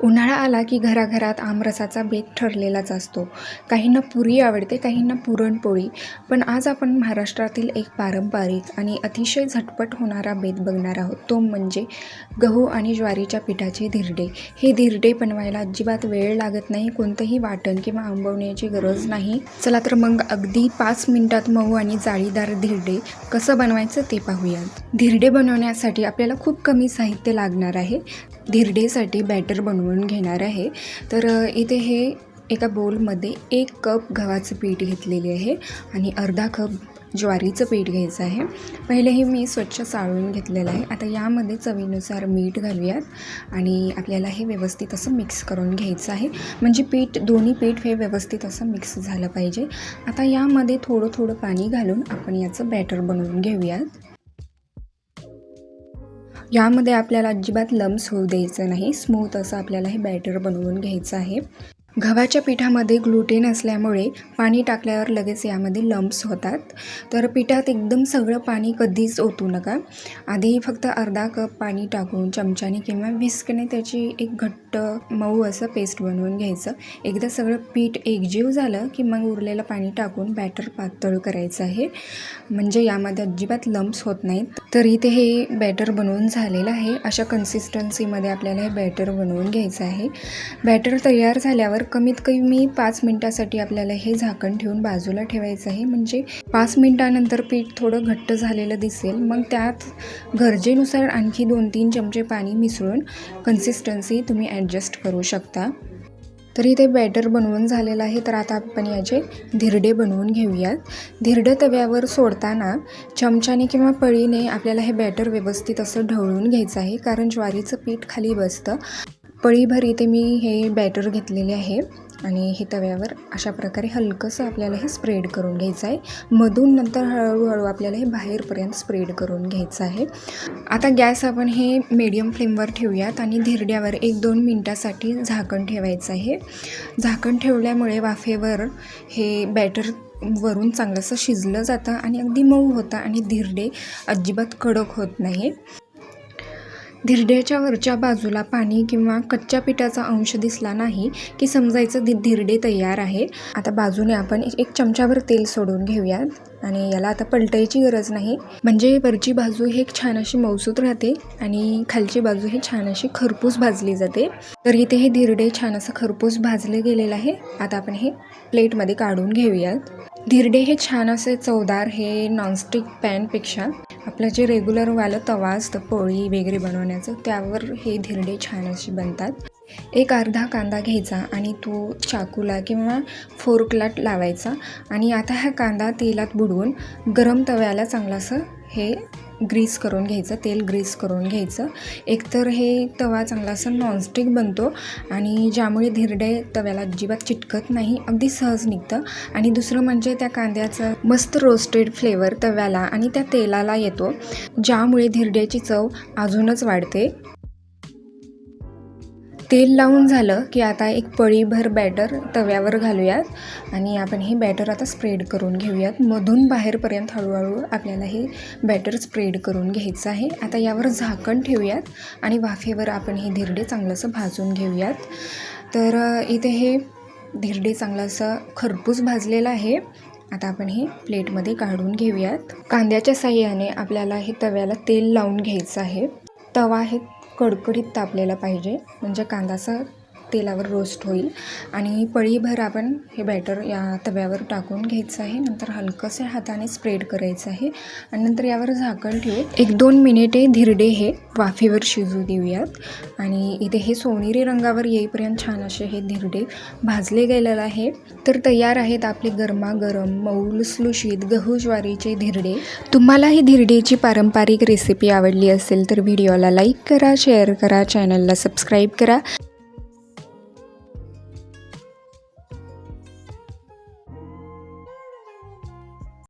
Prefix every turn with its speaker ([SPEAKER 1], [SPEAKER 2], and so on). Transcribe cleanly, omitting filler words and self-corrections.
[SPEAKER 1] उन्हाळा आला की घराघरात आमरसाचा बेत ठरलेलाच असतो. काहींना पुरी आवडते, काहींना पुरणपोळी. पण आज आपण महाराष्ट्रातील एक पारंपरिक आणि अतिशय झटपट होणारा बेत बघणार आहोत. तो म्हणजे गहू आणि ज्वारीच्या पिठाचे धिरडे. हे धिरडे बनवायला अजिबात वेळ लागत नाही, कोणतंही वाटण किंवा आंबवण्याची गरज नाही. चला तर मग अगदी 5 मिनिटात मऊ आणि जाळीदार धिरडे कसं बनवायचं ते पाहूयात. धिरडे बनवण्यासाठी आपल्याला खूप कमी साहित्य लागणार आहे. धिरडेसाठी बॅटर बनवून घेणार आहे. तर इथे हे एका बोलमध्ये 1 कप गव्हाचं पीठ घेतलेले आहे आणि अर्धा कप ज्वारीचं पीठ घ्यायचं आहे. पहिले हे मी स्वच्छ चाळून घेतलेलं आहे. आता यामध्ये चवीनुसार मीठ घालूयात आणि आपल्याला हे व्यवस्थित असं मिक्स करून घ्यायचं आहे. म्हणजे दोन्ही पीठ हे व्यवस्थित असं मिक्स झालं पाहिजे. आता यामध्ये थोडं थोडं पाणी घालून आपण याचं बॅटर बनवून घेऊयात. यामध्ये आपल्याला अजिबात लम्स होऊ द्यायचं नाही. स्मूथ असं आपल्याला हे बॅटर बनवून घ्यायचं आहे. गव्हाच्या पिठामध्ये ग्लुटेन असल्यामुळे पाणी टाकल्यावर लगेच यामध्ये लम्स होतात. तर पिठात एकदम सगळं पाणी कधीच ओतू नका. आधी फक्त अर्धा कप पाणी टाकून चमच्याने किंवा विस्कने त्याची एक घट्ट मऊ असं पेस्ट बनवून घ्यायचं. एकदा सगळं पीठ एकजीव झालं की मग उरलेलं पाणी टाकून बॅटर पातळ करायचं आहे. म्हणजे यामध्ये अजिबात लम्स होत नाहीत. तर इथे हे बॅटर बनवून झालेलं आहे. अशा कन्सिस्टन्सीमध्ये आपल्याला हे बॅटर बनवून घ्यायचं आहे. बॅटर तयार झाल्यावर कमीत कमी 5 मिनिटासाठी आपल्याला हे झाकण ठेवून बाजूला ठेवायचं आहे. म्हणजे 5 मिनिटानंतर पीठ थोडं घट्ट झालेलं दिसेल. मग त्यात गरजेनुसार आणखी 2-3 चमचे पाणी मिसळून कन्सिस्टन्सी तुम्ही ॲडजस्ट करू शकता. तर इथे बॅटर बनवून झालेलं आहे. तर आता आपण याचे धिरडे बनवून घेऊयात. धिरडं तव्यावर सोडताना चमच्याने किंवा पळीने आपल्याला हे बॅटर व्यवस्थित असं ढवळून घ्यायचं आहे, कारण ज्वारीचं पीठ खाली बसतं. पळीभर इथे मी हे बॅटर घेतलेले आहे आणि हे तव्यावर अशा प्रकारे हलकंसं आपल्याला हे स्प्रेड करून घ्यायचं आहे. मधून नंतर हळूहळू आपल्याला हे बाहेरपर्यंत स्प्रेड करून घ्यायचं आहे. आता गॅस आपण हे मीडियम फ्लेमवर ठेवूयात आणि धिरड्यावर 1-2 मिनटासाठी झाकण ठेवायचं आहे. झाकण ठेवल्यामुळे वाफेवर हे बॅटर वरून चांगलंसं शिजलं जातं आणि अगदी मऊ होतं आणि धिरडे अजिबात कडक होत नाही. धिरड्याच्या वरच्या बाजूला पाणी किंवा कच्च्या पिठाचा अंश दिसला नाही की समजायचं धिरडे तयार आहे. आता बाजूने आपण 1 चमचाभर तेल सोडून घेऊयात आणि याला आता पलटायची गरज नाही. म्हणजे वरची बाजू हे छान अशी मऊसूत राहते आणि खालची बाजू ही छान अशी खरपूस भाजली जाते. तर इथे हे धिरडे छान असं खरपूस भाजले गेलेलं आहे. आता आपण हे प्लेटमध्ये काढून घेऊयात. धिरडे हे छान असे चवदार हे नॉनस्टिक पॅनपेक्षा आपलं जे रेग्युलरवालं तवा असतं पोळी वगैरे बनवण्याचं, त्यावर हे धिरडे छान असे बनतात. एक अर्धा कांदा घ्यायचा आणि तो चाकूला किंवा फोर्कला लावायचा आणि आता हा कांदा तेलात बुडवून गरम तव्याला चांगलासं हे ग्रीस करून घ्यायचं, तेल ग्रीस करून घ्यायचं. एकतर हे तवा चांगलासा नॉनस्टिक बनतो आणि ज्यामुळे धिरडे तव्याला अजिबात चिटकत नाही, अगदी सहज निघतं. आणि दुसरं म्हणजे त्या कांद्याचं मस्त रोस्टेड फ्लेवर तव्याला आणि त्या तेलाला येतो, ज्यामुळे धिरड्याची चव अजूनच वाढते. तेल लावून झालं की आता एक पळीभर बॅटर तव्यावर घालूयात आणि आपण हे बॅटर आता स्प्रेड करून घेऊयात. मधून बाहेरपर्यंत हळूहळू आपल्याला हे बॅटर स्प्रेड करून घ्यायचं आहे. आता यावर झाकण ठेवूयात आणि वाफेवर आपण हे धिरडे चांगलंसं भाजून घेऊयात. तर इथे हे धिरडे चांगलंसं खरपूस भाजलेलं आहे. आता आपण हे प्लेटमध्ये काढून घेऊयात. कांद्याच्या साहाय्याने आपल्याला हे तव्याला तेल लावून घ्यायचं आहे. तवा हे कडकडीत तापलेला पाहिजे, म्हणजे कांदाचा तेलावर रोस्ट होईल. आणि पळीभर आपण हे बॅटर या तव्यावर टाकून घ्यायचं आहे. नंतर हलकंसे हाताने स्प्रेड करायचं आहे आणि नंतर यावर झाकण ठेवून 1-2 मिनिटे धिरडे हे वाफेवर शिजू देऊयात. आणि इथे हे सोनेरी रंगावर येईपर्यंत छान असे हे धिरडे भाजले गेलेलं आहे. तर तयार आहेत आपले गरमागरम मऊ लुसलुशीत गहू ज्वारीचे धिरडे. तुम्हाला ही धिरडेची पारंपरिक रेसिपी आवडली असेल तर व्हिडिओला लाईक करा, शेअर करा, चॅनलला सबस्क्राईब करा